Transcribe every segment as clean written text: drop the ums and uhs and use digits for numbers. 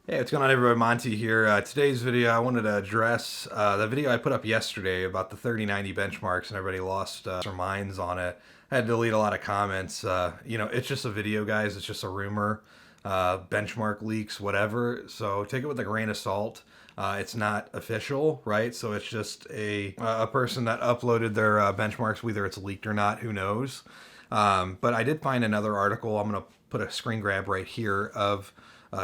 Hey, what's going on, everybody? Monty here. Today's video, I wanted to address the video I put up yesterday about the 3090 benchmarks, and everybody lost their minds on it. I had to delete a lot of comments. It's just a video, guys. It's just a rumor, benchmark leaks, whatever. So take it with a grain of salt. It's not official, right? So it's just a person that uploaded their benchmarks, whether it's leaked or not, who knows. But I did find another article. I'm going to put a screen grab right here of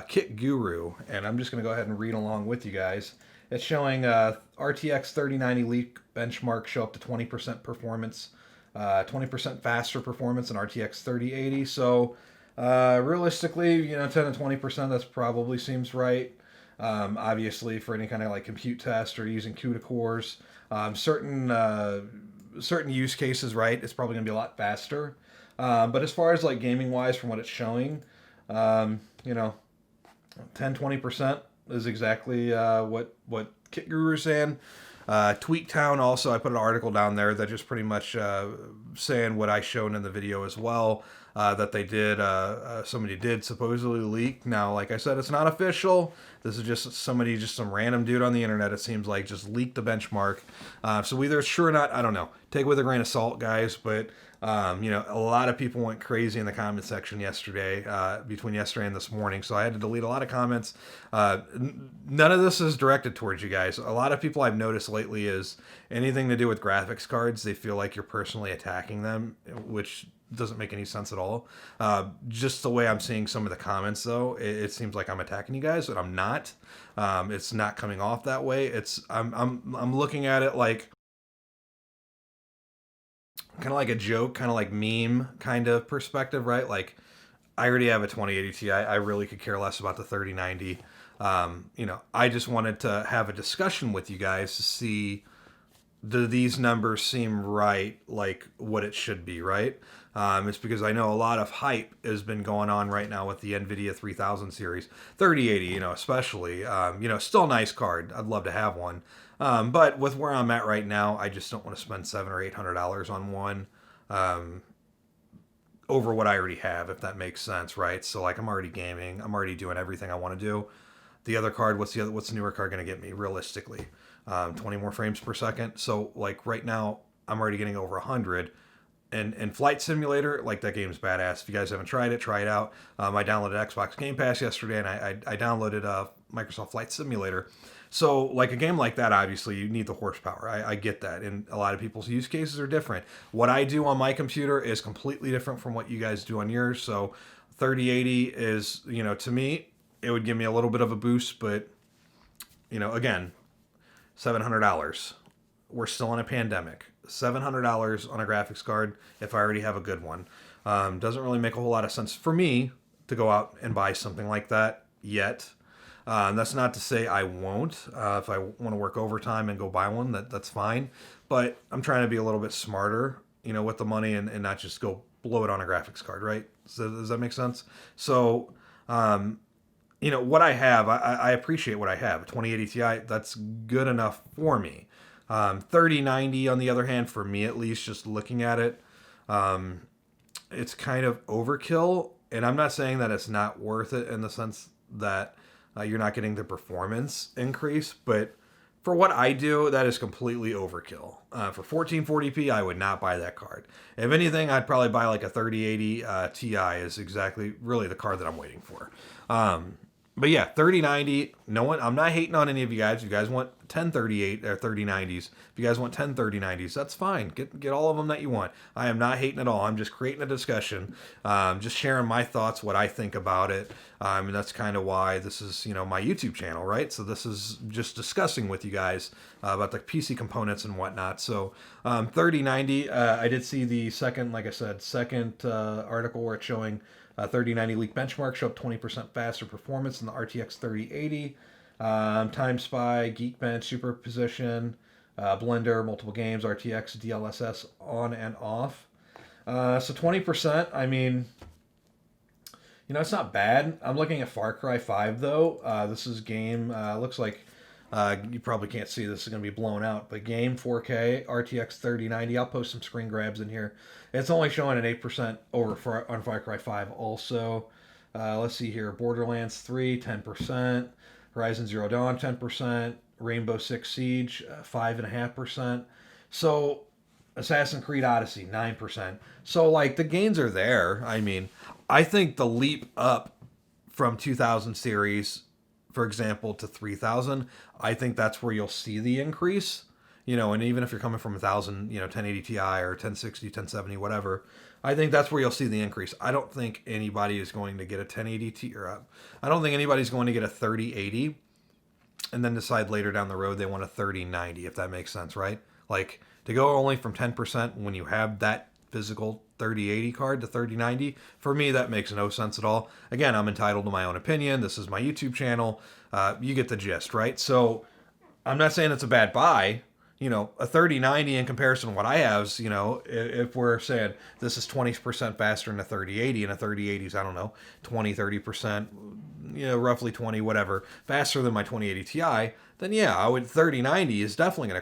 Kit Guru, and I'm just going to go ahead and read along with you guys. It's showing RTX 3090 leak benchmark show up to 20% performance, 20% faster performance than RTX 3080. So realistically, 10 to 20%, that's probably seems right. Obviously, for any kind of like compute test or using CUDA cores, certain use cases, right, it's probably going to be a lot faster. But as far as like gaming wise, from what it's showing, um, you know, 10-20% is exactly what Kit Guru is saying. Tweaktown also, I put an article down there that just pretty much saying what I shown in the video as well. That they did, somebody did supposedly leak. Now, like I said, it's not official. This is just somebody, just some random dude on the internet, it seems like, just leaked the benchmark. So whether it's true or not, I don't know. Take it with a grain of salt, guys. But a lot of people went crazy in the comment section yesterday, between yesterday and this morning. So I had to delete a lot of comments. None of this is directed towards you guys. A lot of people I've noticed lately is anything to do with graphics cards, they feel like you're personally attacking them, which doesn't make any sense at all. Just the way I'm seeing some of the comments, though, it seems like I'm attacking you guys, but I'm not. It's not coming off that way. I'm looking at it like kind of like a joke, kind of like meme kind of perspective, right? Like I already have a 2080 Ti. I really could care less about the 3090. I just wanted to have a discussion with you guys to see, do these numbers seem right, like what it should be, right? It's because I know a lot of hype has been going on right now with the Nvidia 3000 series, 3080, especially. Still a nice card. I'd love to have one. But with where I'm at right now, I just don't want to spend $700 or $800 on one. Um, Over what I already have, if that makes sense, right? So like I'm already gaming, I'm already doing everything I want to do. The other card, what's the newer card going to get me realistically? 20 more frames per second. So like right now, I'm already getting over 100. And Flight Simulator, like that game's badass. If you guys haven't tried it, try it out. I downloaded Xbox Game Pass yesterday, and I downloaded Microsoft Flight Simulator. So, like a game like that, obviously you need the horsepower. I get that, and a lot of people's use cases are different. What I do on my computer is completely different from what you guys do on yours. So, 3080 is, to me, it would give me a little bit of a boost, but again, $700. We're still in a pandemic. $700 on a graphics card if I already have a good one. Doesn't really make a whole lot of sense for me to go out and buy something like that yet. That's not to say I won't. If I want to work overtime and go buy one, that's fine. But I'm trying to be a little bit smarter, with the money and not just go blow it on a graphics card, right? So does that make sense? So, what I have, I appreciate what I have. 2080 Ti, that's good enough for me. 3090, on the other hand, for me at least, just looking at it, it's kind of overkill. And I'm not saying that it's not worth it in the sense that you're not getting the performance increase, but for what I do, that is completely overkill. For 1440p, I would not buy that card. If anything, I'd probably buy like a 3080 Ti is exactly really the card that I'm waiting for. But yeah, 3090, no one, I'm not hating on any of you guys. If you guys want 1038 or 3090s, if you guys want 103090s, that's fine. Get all of them that you want. I am not hating at all. I'm just creating a discussion, just sharing my thoughts, what I think about it. And that's kind of why this is, my YouTube channel, right? So this is just discussing with you guys about the PC components and whatnot. So 3090, I did see the second, like I said, second article where it's showing 3090 leak benchmark show up 20% faster performance than the RTX 3080. Time Spy, Geekbench, Superposition, Blender, multiple games, RTX, DLSS on and off. So 20%, I mean, it's not bad. I'm looking at Far Cry 5 though. This is game, looks like you probably can't see this is going to be blown out, but game 4K, RTX 3090. I'll post some screen grabs in here. It's only showing an 8% on Far Cry 5 also. Let's see here. Borderlands 3, 10%. Horizon Zero Dawn, 10%. Rainbow Six Siege, 5.5%. So Assassin's Creed Odyssey, 9%. So, like, the gains are there. I mean, I think the leap up from 2000 series, for example, to 3000, I think that's where you'll see the increase. And even if you're coming from 1000, 1080 Ti or 1060, 1070, whatever, I think that's where you'll see the increase. I don't think anybody is going to get a 1080 Ti, or I don't think anybody's going to get a 3080 and then decide later down the road they want a 3090, if that makes sense, right? Like, to go only from 10% when you have that physical 3080 card to 3090, for me, that makes no sense at all. Again, I'm entitled to my own opinion. This is my YouTube channel. You get the gist, right? So I'm not saying it's a bad buy. A 3090 in comparison to what I have is, if we're saying this is 20% faster than a 3080, and a 3080 is, I don't know, 20, 30%, roughly 20, whatever, faster than my 2080 Ti, then yeah, 3090 is definitely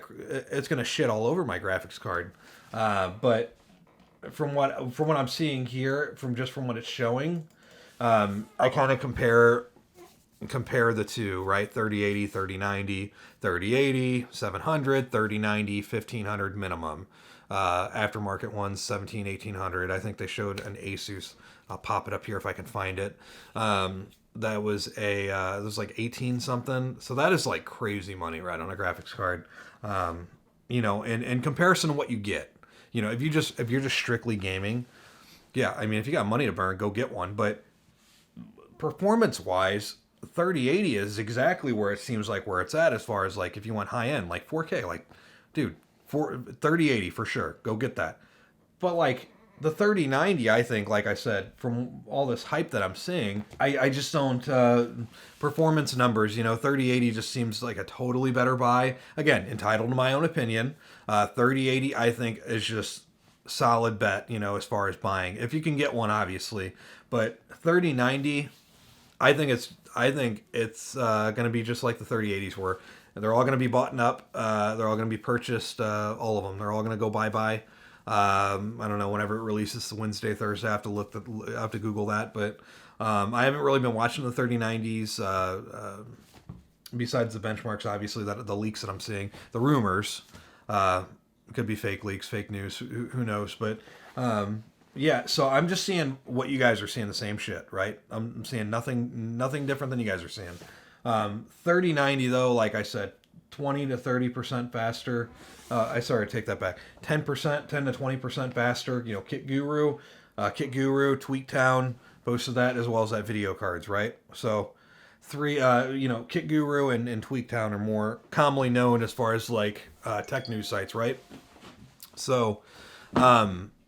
it's gonna shit all over my graphics card. But from what I'm seeing here, from what it's showing, I kind of compare the two, right? 3080, 3090, 3080, 700, 3090, 1500 minimum. Aftermarket ones, 17, 1800. I think they showed an Asus. I'll pop it up here if I can find it. That was it was like 18 something. So that is like crazy money, right, on a graphics card. In comparison to what you get. If you're just strictly gaming, yeah, I mean, if you got money to burn, go get one. But performance wise, 3080 is exactly where it seems like where it's at, as far as like if you want high end, like 4K, like, dude, 3080 for sure, go get that. But like the 3090, I think, like I said, from all this hype that I'm seeing, I just don't performance numbers. 3080 just seems like a totally better buy. Again, entitled to my own opinion. 3080, I think, is just solid bet. As far as buying, if you can get one, obviously. But 3090, I think it's going to be just like the 3080s were. They're all going to be bought up. They're all going to be purchased. All of them. They're all going to go bye. I don't know, whenever it releases, Wednesday, Thursday. I have to Google that. But I haven't really been watching the 3090s. Besides the benchmarks, obviously, that the leaks that I'm seeing, the rumors, could be fake leaks, fake news. Who knows? But yeah, so I'm just seeing what you guys are seeing, the same shit, right? I'm seeing nothing different than you guys are seeing. 3090 though, like I said, 20 to 30% faster. Take that back. 10 to 20% faster. Kit Guru, Tweaktown, posted that, as well as that video cards, right? So Kit Guru and Tweaktown are more commonly known as far as like tech news sites, right? So,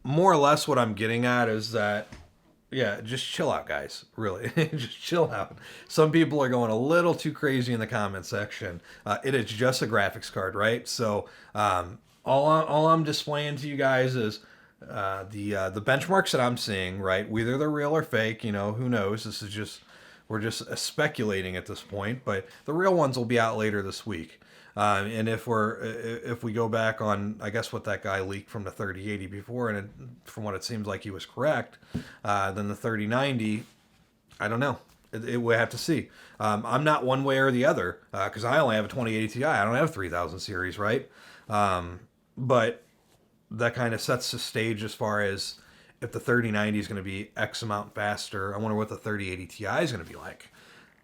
more or less what I'm getting at is that, yeah, just chill out, guys. Really, just chill out. Some people are going a little too crazy in the comment section. It is just a graphics card, right? So all I'm displaying to you guys is the benchmarks that I'm seeing, right? Whether they're real or fake, who knows? We're just speculating at this point. But the real ones will be out later this week. And if we go back on, I guess, what that guy leaked from the 3080 before, and from what it seems like he was correct, then the 3090, I don't know. We have to see. I'm not one way or the other, because I only have a 2080 Ti. I don't have a 3000 series, right? But that kind of sets the stage as far as if the 3090 is going to be X amount faster. I wonder what the 3080 Ti is going to be like.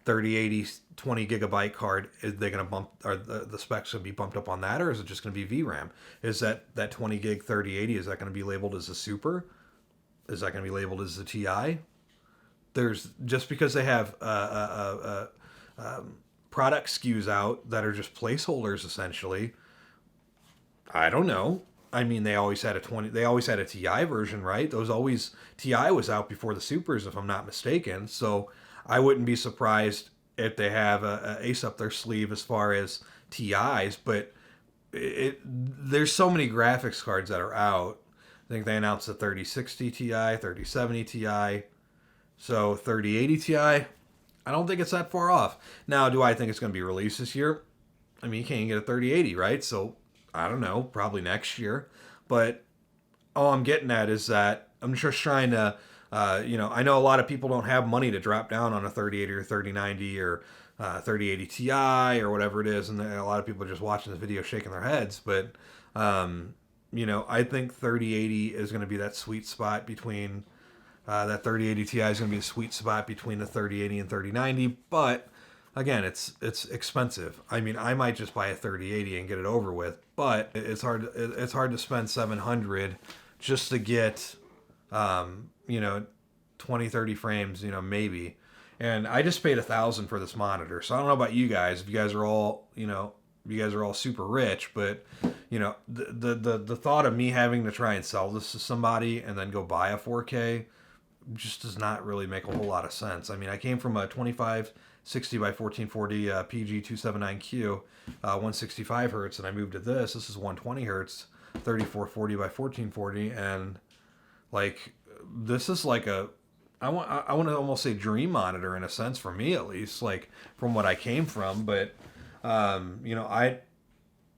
3080 20 gigabyte card, is they going to bump, or the specs going to be bumped up on that, or is it just going to be VRAM? Is that 20 gig 3080, is that going to be labeled as a super? Is that going to be labeled as a Ti? There's, just because they have product SKUs out that are just placeholders essentially, I don't know. I mean, they always had a Ti version, right? Ti was out before the supers, if I'm not mistaken. So I wouldn't be surprised if they have a ace up their sleeve as far as TIs, but there's so many graphics cards that are out. I think they announced the 3060 Ti, 3070 Ti, so 3080 Ti. I don't think it's that far off. Now, do I think it's going to be released this year? I mean, you can't get a 3080, right? So I don't know, probably next year. But all I'm getting at is that I'm just trying to You know, I know a lot of people don't have money to drop down on a 3080 or 3090 or 3080 Ti or whatever it is, and a lot of people are just watching this video shaking their heads. But you know, I think 3080 is going to be that sweet spot between that 3080 Ti is going to be a sweet spot between the 3080 and 3090. But again, it's expensive. I mean, I might just buy a 3080 and get it over with, but it's hard to spend 700 just to get you know, 20, 30 frames, you know, maybe. And I just paid $1,000 for this monitor. So I don't know about you guys, if you guys are all, you know, you guys are all super rich, but you know, the thought of me having to try and sell this to somebody and then go buy a 4K just does not really make a whole lot of sense. I mean, I came from a 2560 by 1440 PG279Q, 165 hertz, and I moved to this. This is 120 hertz, 3440 by 1440, and like, this is like a, I want to almost say dream monitor in a sense, for me at least, like from what I came from. But you know, I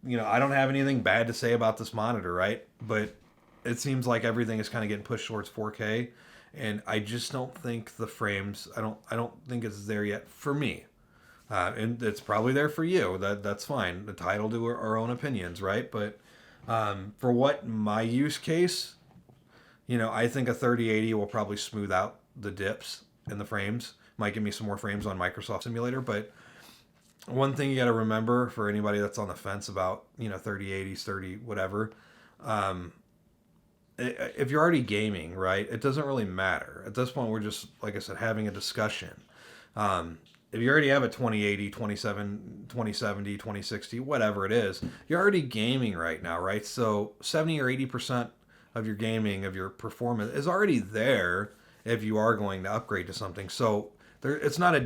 don't have anything bad to say about this monitor, right? But it seems like everything is kind of getting pushed towards 4K, and I just don't think the frames, I don't think it's there yet for me. And it's probably there for you. That's fine. Entitled to our own opinions, right? But for what my use case, you know, I think a 3080 will probably smooth out the dips in the frames. Might give me some more frames on Microsoft Simulator. But one thing you got to remember for anybody that's on the fence about, you know, 3080s, 30 whatever, if you're already gaming, right, it doesn't really matter. At this point, we're just, like I said, having a discussion. If you already have a 2080, 2070, 2060, whatever it is, you're already gaming right now, right? So 70 or 80% of your gaming, of your performance, is already there if you are going to upgrade to something. So it's not a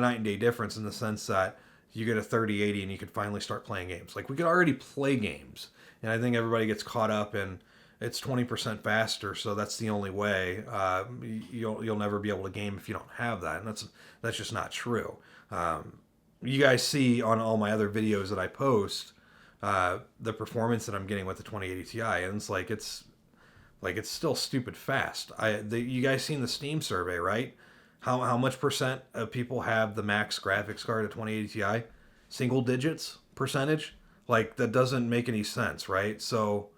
night and day difference in the sense that you get a 3080 and you could finally start playing games. Like, we could already play games, and I think everybody gets caught up in it's 20% faster, so that's the only way. You'll never be able to game if you don't have that, and that's just not true. You guys see on all my other videos that I post the performance that I'm getting with the 2080 Ti, and it's still stupid fast. You guys seen the Steam survey, right? How much percent of people have the max graphics card at 2080 Ti? Single digits percentage? Like, that doesn't make any sense, right? So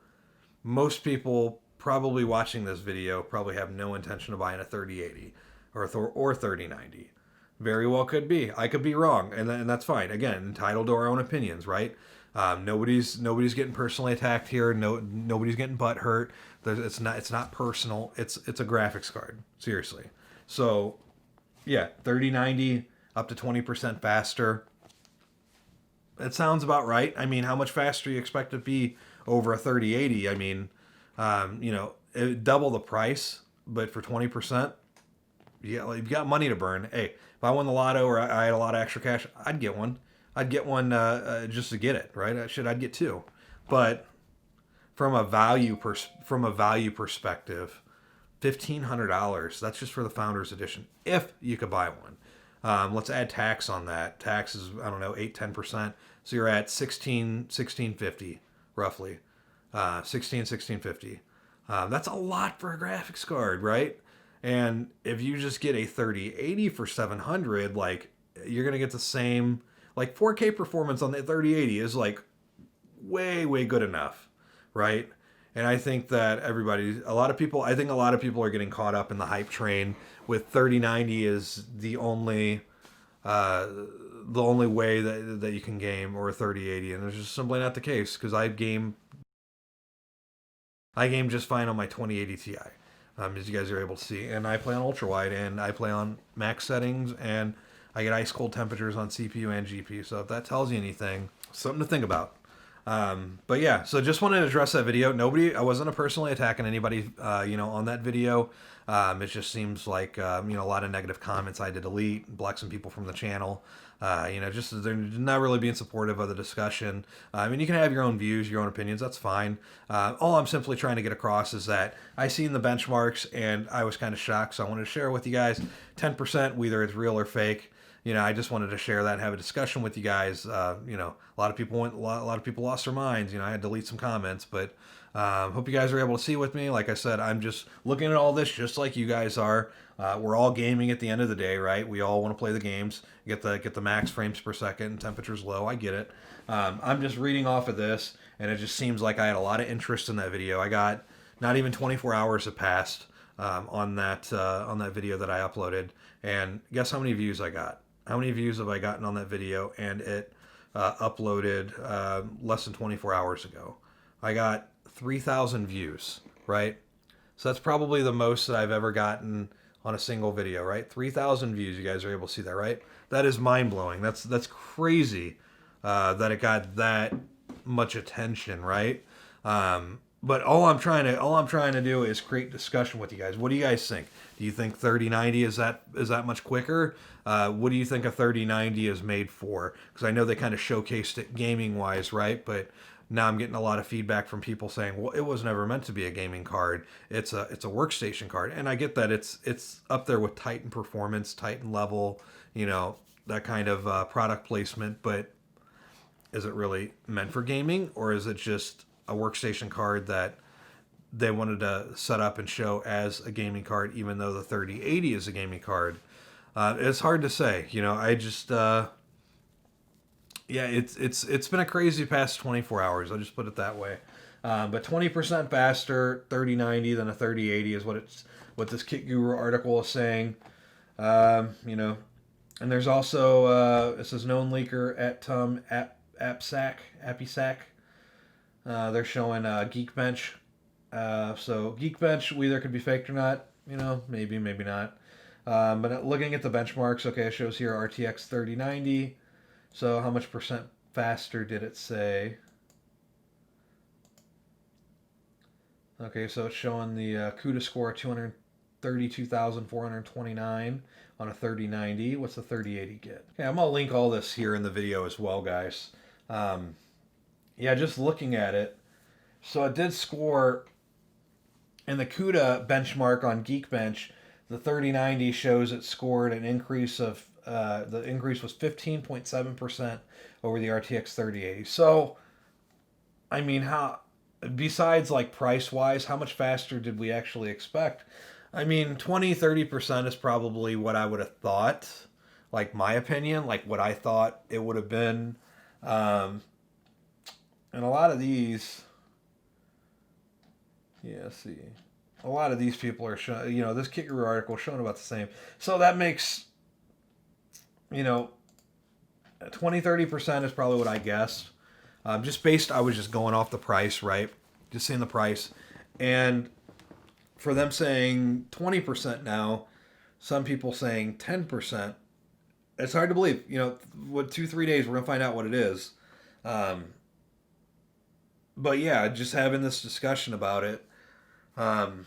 most people probably watching this video probably have no intention of buying a 3080 or 3090. Very well could be. I could be wrong, and that's fine. Again, entitled to our own opinions, right? Nobody's getting personally attacked here. Nobody's getting butt hurt. It's not personal. It's a graphics card. Seriously. So yeah, 3090 up to 20% faster. It sounds about right. I mean, how much faster do you expect it to be over a 3080? I mean, you know, double the price, but for 20%, yeah, you've got money to burn. Hey, if I won the lotto or I had a lot of extra cash, I'd get one. I'd get one just to get it, right? I'd get two. But from a value perspective, $1,500. That's just for the Founders Edition, if you could buy one. Let's add tax on that. Tax is, I don't know, 8-10%. So you're at $1,650 roughly. $1650. That's a lot for a graphics card, right? And if you just get a 3080 for $700, like, you're gonna get the same, like, 4K performance on the 3080 is like way good enough, right? And I think that a lot of people are getting caught up in the hype train with 3090 is the only way that you can game, or a 3080, and it's just simply not the case, because I game just fine on my 2080 Ti, as you guys are able to see, and I play on ultra wide, and I play on max settings, and I get ice cold temperatures on CPU and GPU. So if that tells you anything, something to think about. But yeah, so just wanted to address that video. I wasn't personally attacking anybody, on that video. It just seems like, a lot of negative comments I had to delete, block some people from the channel. Just they're not really being supportive of the discussion. I mean, you can have your own views, your own opinions. That's fine. All I'm simply trying to get across is that I seen the benchmarks and I was kind of shocked. So I wanted to share it with you guys. 10%, whether it's real or fake. I just wanted to share that and have a discussion with you guys. A lot of people a lot of people lost their minds. I had to delete some comments, but hope you guys are able to see with me. Like I said, I'm just looking at all this just like you guys are. We're all gaming at the end of the day, right? We all want to play the games, get the max frames per second, and temperatures low. I get it. I'm just reading off of this, and it just seems like I had a lot of interest in that video. I got not even 24 hours have passed on that video that I uploaded, and guess how many views I got? How many views have I gotten on that video? And it uploaded less than 24 hours ago. I got 3,000 views, right? So that's probably the most that I've ever gotten on a single video, right? 3,000 views. You guys are able to see that, right? That is mind blowing. That's crazy that it got that much attention, right? But all I'm trying to do is create discussion with you guys. What do you guys think? Do you think 3090 is that much quicker? What do you think a 3090 is made for? Because I know they kind of showcased it gaming wise, right? But now I'm getting a lot of feedback from people saying, well, it was never meant to be a gaming card. It's a workstation card, and I get that it's up there with Titan performance, Titan level, that kind of product placement. But is it really meant for gaming, or is it just a workstation card that they wanted to set up and show as a gaming card, even though the 3080 is a gaming card? It's hard to say. I just it's been a crazy past 24 hours. I'll just put it that way. But 20% faster 3090 than a 3080 is what this Kit Guru article is saying. And there's also it says known leaker at AppSack. They're showing Geekbench. So Geekbench either could be faked or not. Maybe not. But looking at the benchmarks, okay, it shows here RTX 3090. So how much percent faster did it say? Okay, so it's showing the CUDA score 232,429 on a 3090. What's the 3080 get? Okay, I'm going to link all this here in the video as well, guys. Just looking at it. So it did score in the CUDA benchmark on Geekbench. The 3090 shows it scored an increase of the increase was 15.7% over the RTX 3080. So, I mean, besides like price wise, how much faster did we actually expect? I mean, 20-30% is probably what I would have thought, like my opinion, like what I thought it would have been. And a lot of these, see, a lot of these people are showing, this Kit Guru article is showing about the same. So that makes, 20-30% is probably what I guessed. I was just going off the price, right? Just seeing the price. And for them saying 20% now, some people saying 10%, it's hard to believe. 2-3 days, we're going to find out what it is. But yeah, just having this discussion about it. 10%.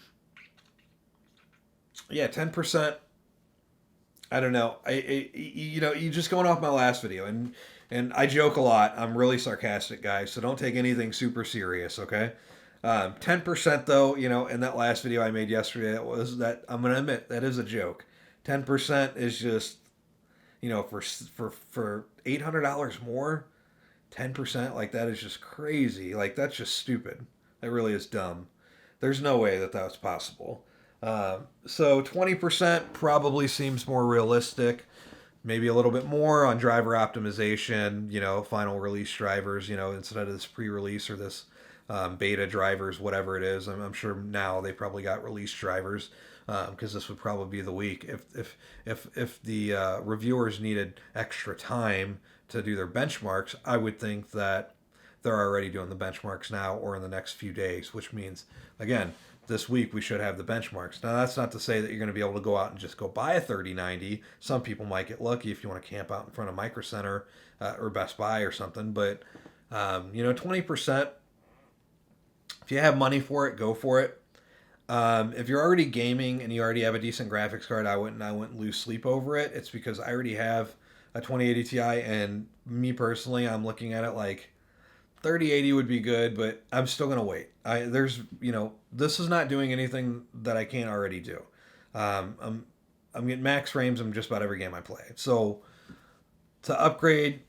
I don't know. You just going off my last video, and I joke a lot. I'm really sarcastic, guys, so don't take anything super serious, okay? 10% though, in that last video I made yesterday, I'm gonna admit that is a joke. 10% is just, for $800 more, 10%, like that is just crazy. Like that's just stupid. That really is dumb. There's no way that was possible. So 20% probably seems more realistic. Maybe a little bit more on driver optimization, final release drivers, instead of this pre-release or this beta drivers, whatever it is. I'm sure now they probably got release drivers because this would probably be the week. If the reviewers needed extra time to do their benchmarks, I would think that they're already doing the benchmarks now or in the next few days, which means, again, this week we should have the benchmarks. Now, that's not to say that you're going to be able to go out and just go buy a 3090. Some people might get lucky if you want to camp out in front of Micro Center or Best Buy or something. But, 20%, if you have money for it, go for it. If you're already gaming and you already have a decent graphics card, I wouldn't lose sleep over it. It's because I already have a 2080 Ti, and me personally, I'm looking at it like 3080 would be good, but I'm still gonna wait. This is not doing anything that I can't already do. I'm getting max frames in just about every game I play. So To upgrade,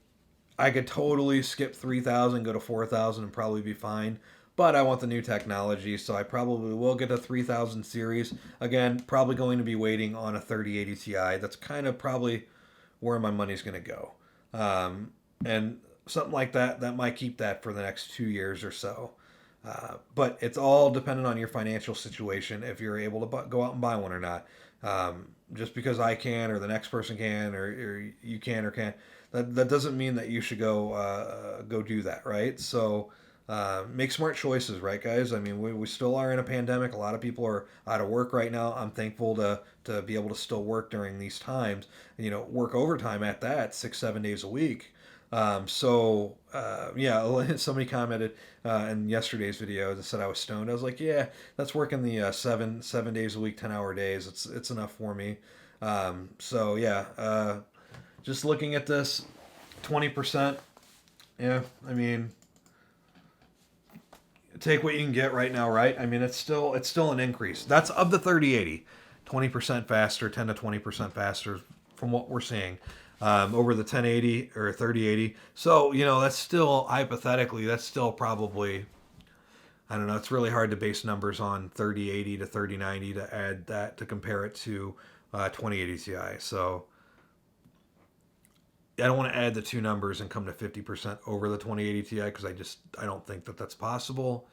I could totally skip 3000, go to 4000 and probably be fine. But I want the new technology, so I probably will get a 3000 series. Again, probably going to be waiting on a 3080 Ti. That's kind of probably where my money's going to go. And something like that, that might keep that for the next 2 years or so. But it's all dependent on your financial situation, if you're able to go out and buy one or not. Just because I can, or the next person can, or you can or can't, that doesn't mean that you should go do that, right? So make smart choices, right, guys? I mean, we still are in a pandemic. A lot of people are out of work right now. I'm thankful to be able to still work during these times. Work overtime at that 6-7 days a week. Yeah, somebody commented in yesterday's video that said I was stoned. I was like, yeah, that's working the 7 days a week, 10-hour days. It's enough for me. Just looking at this, 20%. Yeah, I mean, take what you can get right now, right? I mean, it's still an increase. That's of the 3080, 20% faster, 10 to 20% faster from what we're seeing. Over the 1080 or 3080. So, that's still, hypothetically, that's still probably, I don't know, it's really hard to base numbers on 3080 to 3090 to add that, to compare it to 2080 Ti. So, I don't want to add the two numbers and come to 50% over the 2080 Ti because I don't think that that's possible.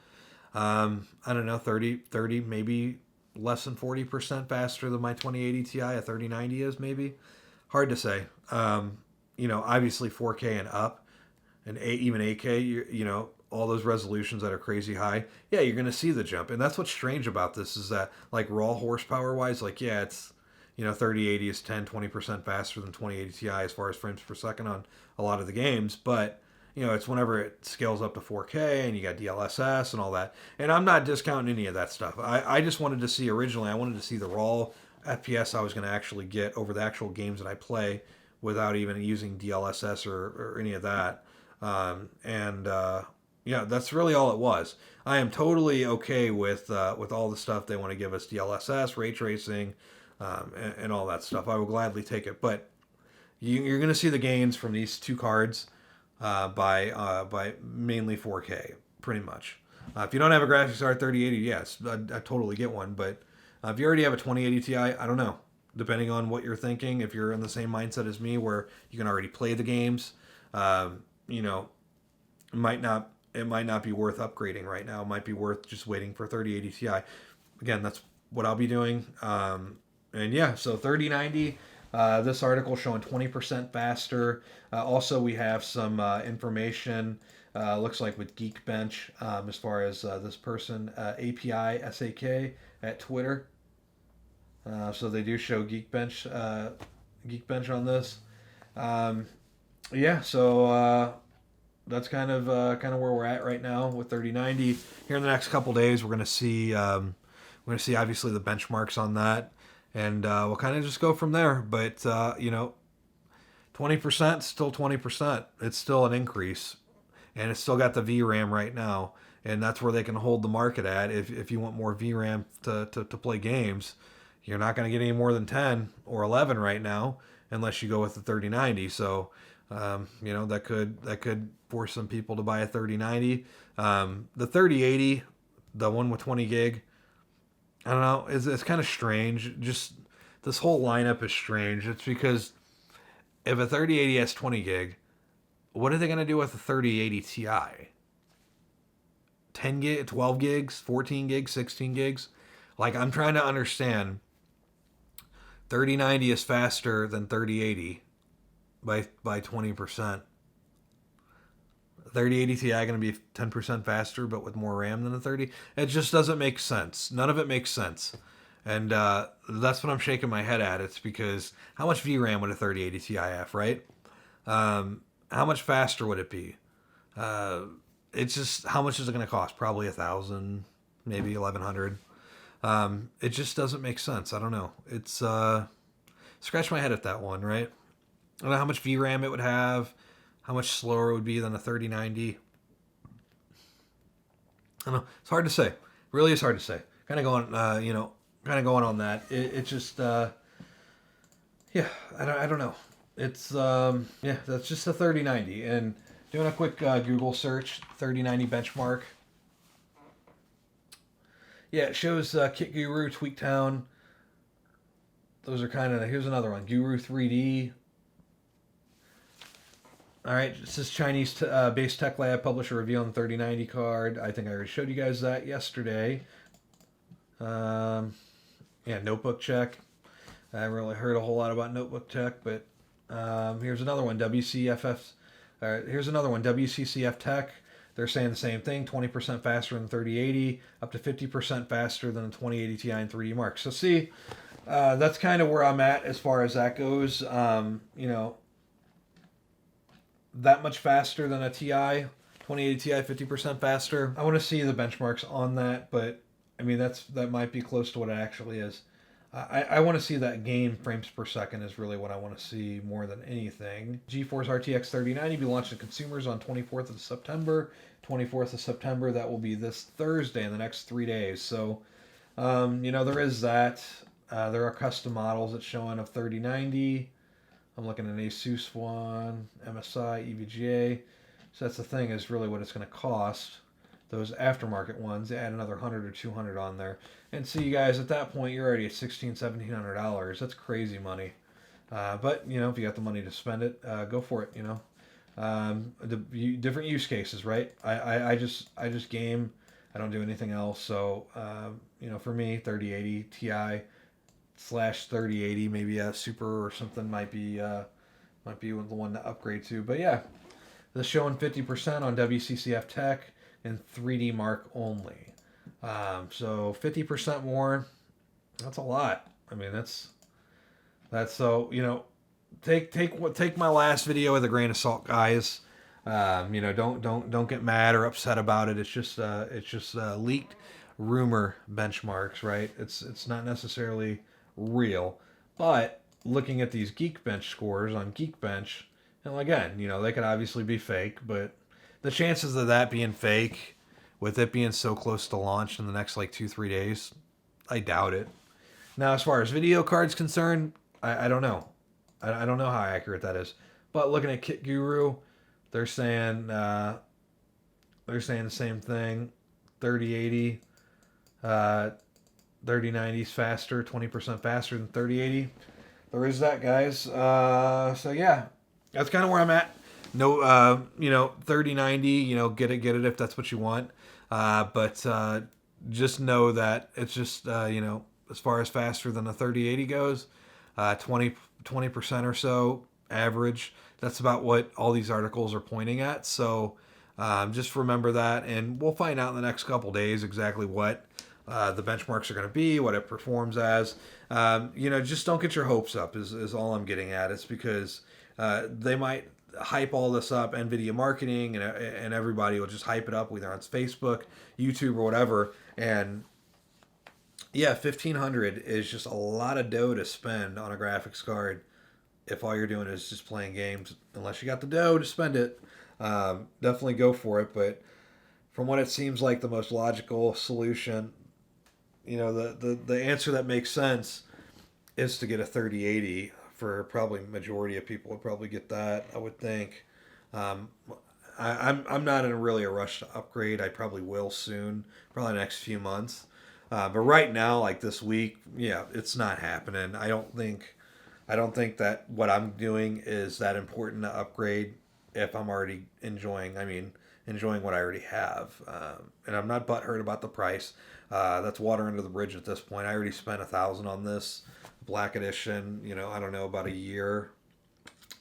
I don't know, 30, maybe less than 40% faster than my 2080 Ti, a 3090 is maybe. Hard to say. Obviously 4K and up, and even 8K, all those resolutions that are crazy high, yeah, you're going to see the jump. And that's what's strange about this is that, like, raw horsepower wise, like, yeah, it's, 3080 is 10-20% faster than 2080 Ti as far as frames per second on a lot of the games. But, it's whenever it scales up to 4K and you got DLSS and all that. And I'm not discounting any of that stuff. I just wanted to see, originally, I wanted to see the raw FPS I was going to actually get over the actual games that I play without even using DLSS or any of that. Yeah, that's really all it was. I am totally okay with all the stuff they want to give us, DLSS, ray tracing, and all that stuff. I will gladly take it. But you're going to see the gains from these two cards by mainly 4K, pretty much. If you don't have a graphics card 3080, yes, I totally get one. But if you already have a 2080 Ti, I don't know. Depending on what you're thinking, if you're in the same mindset as me, where you can already play the games, it might not be worth upgrading right now. It might be worth just waiting for 3080 Ti. Again, that's what I'll be doing. And yeah, so 3090. This article showing 20% faster. Also, we have some information. Looks like with Geekbench, as far as this person, API SAK at Twitter. So they do show Geekbench on this. So that's kind of where we're at right now with 3090. Here in the next couple days, we're gonna see obviously the benchmarks on that, and we'll kind of just go from there. But 20% still 20%. It's still an increase, and it's still got the VRAM right now, and that's where they can hold the market at. If you want more VRAM to play games, you're not going to get any more than 10 or 11 right now, unless you go with the 3090. So, that could force some people to buy a 3090. The 3080, the one with 20 gig, I don't know, it's kind of strange. Just this whole lineup is strange. It's because if a 3080 has 20 gig, what are they going to do with a 3080 Ti? 10 gig, 12 gigs, 14 gigs, 16 gigs? Like, I'm trying to understand. 3090 is faster than 3080 by 20%. 3080 Ti going to be 10% faster, but with more RAM than the 30. It just doesn't make sense. None of it makes sense. And that's what I'm shaking my head at. It's because how much VRAM would a 3080 Ti have, right? How much faster would it be? It's just, how much is it going to cost? Probably 1,000, maybe 1,100. It just doesn't make sense. I don't know. It's scratch my head at that one, right? I don't know how much VRAM it would have, how much slower it would be than a 3090. I don't know. It's hard to say. It really is hard to say. Kind of going on that. It just, yeah, I don't know. It's yeah, that's just a 3090. And doing a quick Google search, 3090 benchmark. Yeah, it shows Kit Guru, Tweaktown. Those are kind of, here's another one, Guru 3D. All right, this is Chinese based tech lab publisher review on the 3090 card. I think I already showed you guys that yesterday. Yeah, notebook check. I haven't really heard a whole lot about notebook check, but here's another one, WCFF. Here's another one, WCCF Tech. They're saying the same thing, 20% faster than 3080, up to 50% faster than the 2080 Ti and 3D Mark. So see, that's kind of where I'm at as far as that goes. You know, that much faster than a Ti, 2080 Ti, 50% faster. I want to see the benchmarks on that, but I mean that might be close to what it actually is. I want to see that game frames per second is really what I want to see more than anything. GeForce RTX 3090 be launched to consumers on 24th of September. 24th of September, that will be this Thursday in the next 3 days. So, you know, there is that. There are custom models that's showing of 3090. I'm looking at an Asus one, MSI, EVGA. So that's the thing, is really what it's going to cost. Those aftermarket ones, they add another 100 or 200 on there. And see, you guys, at that point, you're already at $1,700. That's crazy money. But, you know, if you got the money to spend it, go for it, you know. Different use cases, right? I just game. I don't do anything else. So, you know, for me, 3080 Ti slash 3080, maybe a Super or something might be the one to upgrade to. But yeah, this showing 50% on WCCF Tech and 3D Mark only. So 50% more. That's a lot. I mean, that's so, you know, take my last video with a grain of salt, guys. You know, don't get mad or upset about it. It's just leaked rumor benchmarks, right? It's not necessarily real, but looking at these Geekbench scores on Geekbench, and again, you know, they could obviously be fake, but the chances of that being fake, with it being so close to launch in the next like 2-3 days, I doubt it. Now, as far as video cards concerned, I don't know. I don't know how accurate that is. But looking at Kit Guru, they're saying the same thing. 3080, 3090 is faster, 20% faster than 3080. There is that, guys. So yeah, that's kind of where I'm at. No, you know, 3090, you know, get it if that's what you want. But just know that it's just, you know, as far as faster than a 3080 goes, 20% or so average. That's about what all these articles are pointing at. So just remember that, and we'll find out in the next couple days exactly what the benchmarks are going to be, what it performs as. You know, just don't get your hopes up is all I'm getting at. It's because they might hype all this up, Nvidia marketing, and everybody will just hype it up, whether on Facebook, YouTube, or whatever. And yeah, 1,500 is just a lot of dough to spend on a graphics card if all you're doing is just playing games. Unless you got the dough to spend it, definitely go for it. But from what it seems like, the most logical solution, you know, the answer that makes sense is to get a 3080. For probably majority of people would probably get that, I would think. I'm not in really a rush to upgrade. I probably will soon, probably the next few months. But right now, like this week, yeah, it's not happening. I don't think that what I'm doing is that important to upgrade if I'm already enjoying what I already have. And I'm not butthurt about the price. That's water under the bridge at this point. I already spent $1,000 on this Black Edition, you know, I don't know, about a year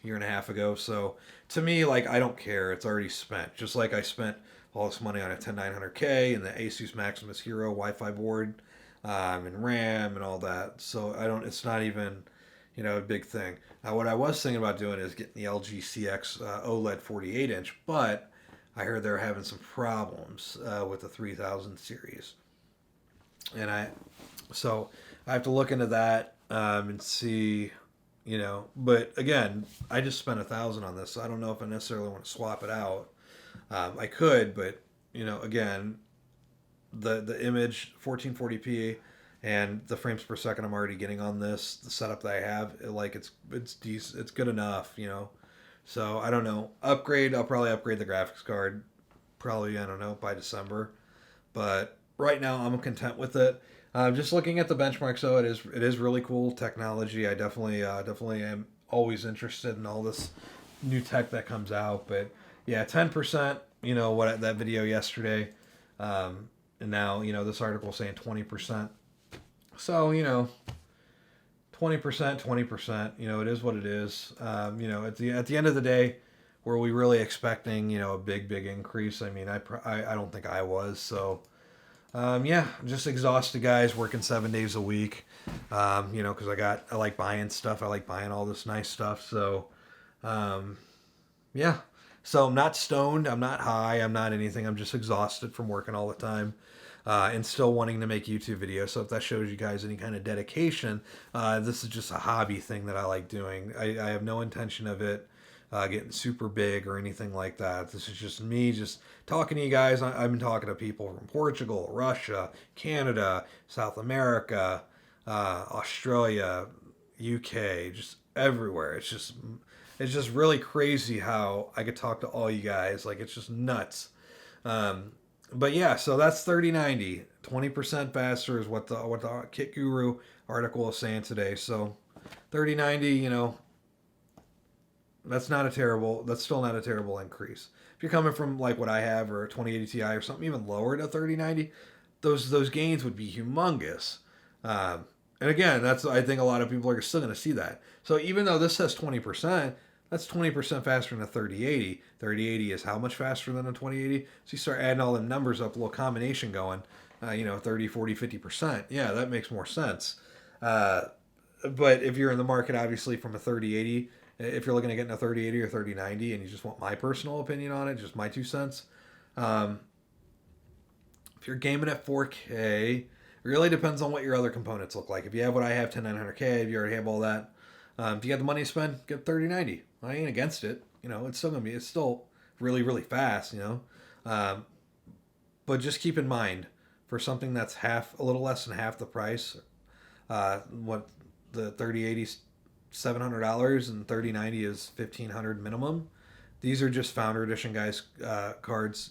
and a half ago. So to me, like, I don't care. It's already spent. Just like I spent all this money on a 10900K and the Asus Maximus Hero Wi-Fi board, and RAM and all that. So it's not even, you know, a big thing. What I was thinking about doing is getting the LG CX OLED 48-inch, but I heard they're having some problems with the 3000 series. And so I have to look into that and see, you know. But again, I just spent $1,000 on this, so I don't know if I necessarily want to swap it out. I could, but you know, again, the image 1440p and the frames per second I'm already getting on this, the setup that I have, it's decent, it's good enough, you know. So I don't know. Upgrade. I'll probably upgrade the graphics card. Probably I don't know by December. But right now I'm content with it. Just looking at the benchmarks, though, it is really cool technology. I definitely am always interested in all this new tech that comes out. But yeah, 10%. You know what that video yesterday, and now this article saying 20%. So 20%, 20%. It is what it is. At the end of the day, were we really expecting a big increase? I mean, I don't think I was. So yeah, I'm just exhausted, guys. Working 7 days a week. Because I like buying stuff. I like buying all this nice stuff. So yeah. So I'm not stoned. I'm not high. I'm not anything. I'm just exhausted from working all the time. And still wanting to make YouTube videos. So if that shows you guys any kind of dedication, this is just a hobby thing that I like doing. I have no intention of it getting super big or anything like that. This is just me just talking to you guys. I've been talking to people from Portugal, Russia, Canada, South America, Australia, UK, just everywhere. It's just really crazy how I could talk to all you guys. Like, it's just nuts. But yeah, so that's 3090. 20% faster is what the Kit Guru article is saying today. So 3090, that's still not a terrible increase. If you're coming from like what I have or a 2080 Ti or something even lower to 3090, those gains would be humongous. And again, I think a lot of people are still going to see that. So even though this says 20%, that's 20% faster than a 3080. 3080 is how much faster than a 2080? So you start adding all the numbers up, a little combination going, 30, 40, 50%. Yeah, that makes more sense. But if you're in the market, obviously, from a 3080, if you're looking at getting a 3080 or 3090 and you just want my personal opinion on it, just my 2 cents, if you're gaming at 4K, it really depends on what your other components look like. If you have what I have, 10900K, if you already have all that, if you got the money to spend, get 3090. I ain't against it. It's still really, really fast, but just keep in mind, for something that's a little less than half the price, what the 3080 is $700 and 3090 is $1,500 minimum. These are just Founder Edition, guys, cards,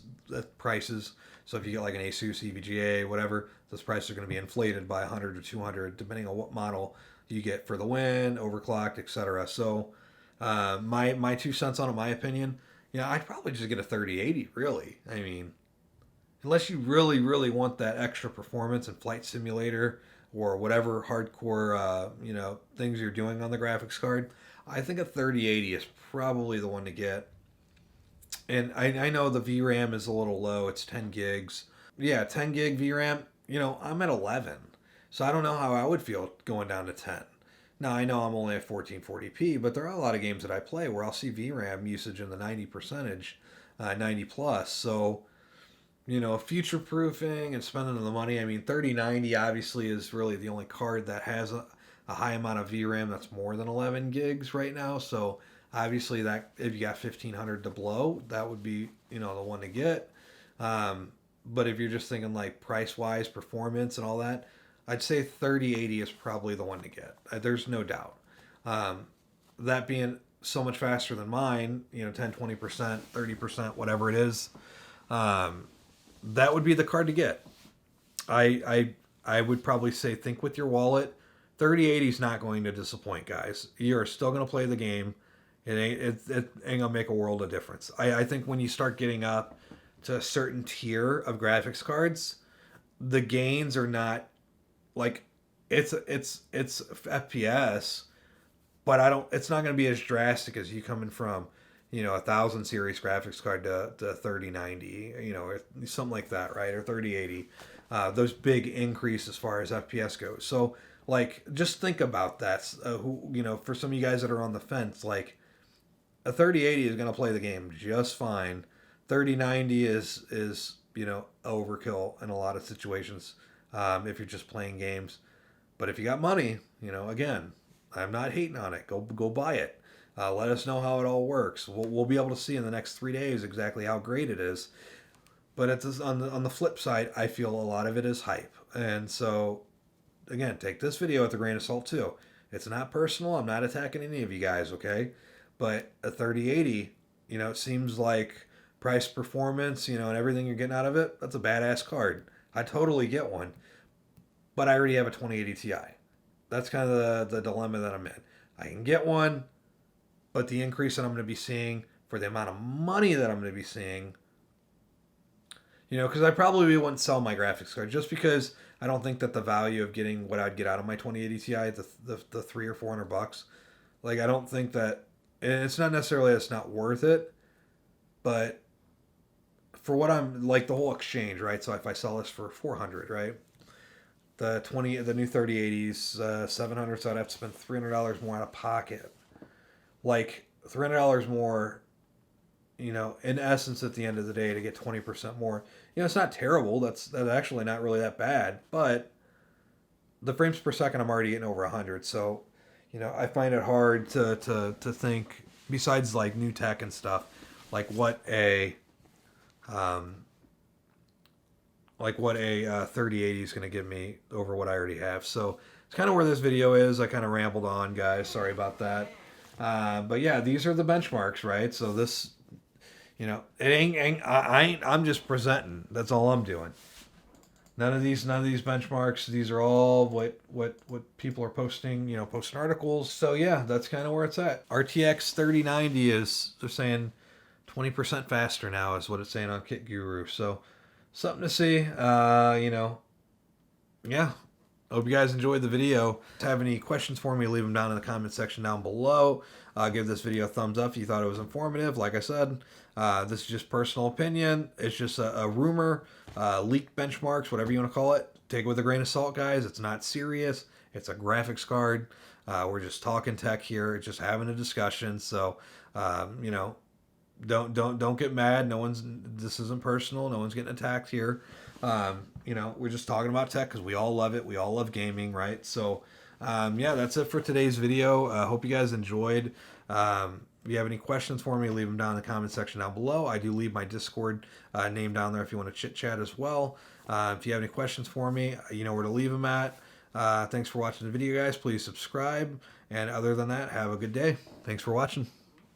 prices. So if you get like an Asus EVGA, whatever, those prices are going to be inflated by 100 or 200, depending on what model you get for the win, overclocked, etc. So my 2 cents on it, my opinion, I'd probably just get a 3080, really. I mean, unless you really, really want that extra performance in Flight Simulator or whatever hardcore, things you're doing on the graphics card, I think a 3080 is probably the one to get. And I know the VRAM is a little low. It's 10 gigs. Yeah, 10 gig VRAM. I'm at 11. So I don't know how I would feel going down to 10. Now, I know I'm only at 1440p, but there are a lot of games that I play where I'll see VRAM usage in the 90 plus. So, future proofing and spending the money. I mean, 3090 obviously is really the only card that has a high amount of VRAM that's more than 11 gigs right now. So, obviously, that if you got 1500 to blow, that would be, the one to get. But if you're just thinking like price wise, performance, and all that, I'd say 3080 is probably the one to get. There's no doubt. That being so much faster than mine, 10, 20%, 30%, whatever it is, that would be the card to get. I would probably say think with your wallet. 3080 is not going to disappoint, guys. You're still going to play the game. It ain't gonna make a world of difference. I think when you start getting up to a certain tier of graphics cards, the gains are not like it's FPS, but it's not gonna be as drastic as you coming from 1000 series graphics card to 3090, or something like that, right? Or 3080. Those big increase as far as FPS goes. So like, just think about that. For some of you guys that are on the fence, like, a 3080 is going to play the game just fine. 3090 is overkill in a lot of situations if you're just playing games. But if you got money, again, I'm not hating on it. Go buy it. Let us know how it all works. We'll be able to see in the next 3 days exactly how great it is. But on the flip side, I feel a lot of it is hype, and so again, take this video with a grain of salt too. It's not personal. I'm not attacking any of you guys, okay? But a 3080, it seems like price performance, and everything you're getting out of it, that's a badass card. I totally get one, but I already have a 2080 Ti. That's kind of the dilemma that I'm in. I can get one, but the increase that I'm going to be seeing for the amount of money that I'm going to be seeing, because I probably wouldn't sell my graphics card just because I don't think that the value of getting what I'd get out of my 2080 Ti, the $300 or $400, like I don't think that, and it's not necessarily it's not worth it, but for what I'm like the whole exchange, right? So if I sell this for 400, right? The new 3080s, 700, so I'd have to spend $300 more out of pocket. Like $300 more, in essence, at the end of the day, to get 20% more. It's not terrible. That's actually not really that bad. But the frames per second, I'm already getting over 100. So, I find it hard to think, besides like new tech and stuff, like what a 3080 is going to give me over what I already have. So it's kind of where this video is. I kind of rambled on, guys. Sorry about that. But yeah, these are the benchmarks, right? So this, it ain't I'm just presenting. That's all I'm doing. None of these benchmarks. These are all what people are posting, posting articles. So yeah, that's kind of where it's at. RTX 3090 they're saying 20% faster now is what it's saying on Kit Guru. So something to see. Yeah. Hope you guys enjoyed the video. If you have any questions for me, leave them down in the comment section down below. Give this video a thumbs up if you thought it was informative. Like I said, this is just personal opinion. It's just a rumor, leaked benchmarks, whatever you want to call it. Take it with a grain of salt, guys. It's not serious. It's a graphics card. We're just talking tech here. It's just having a discussion. So, don't get mad. This isn't personal. No one's getting attacked here. We're just talking about tech because we all love it. We all love gaming, right? So, yeah, that's it for today's video. Hope you guys enjoyed. If you have any questions for me, leave them down in the comment section down below. I do leave my Discord name down there if you want to chit chat as well. If you have any questions for me, you know where to leave them at. Thanks for watching the video, guys. Please subscribe. And other than that, have a good day. Thanks for watching.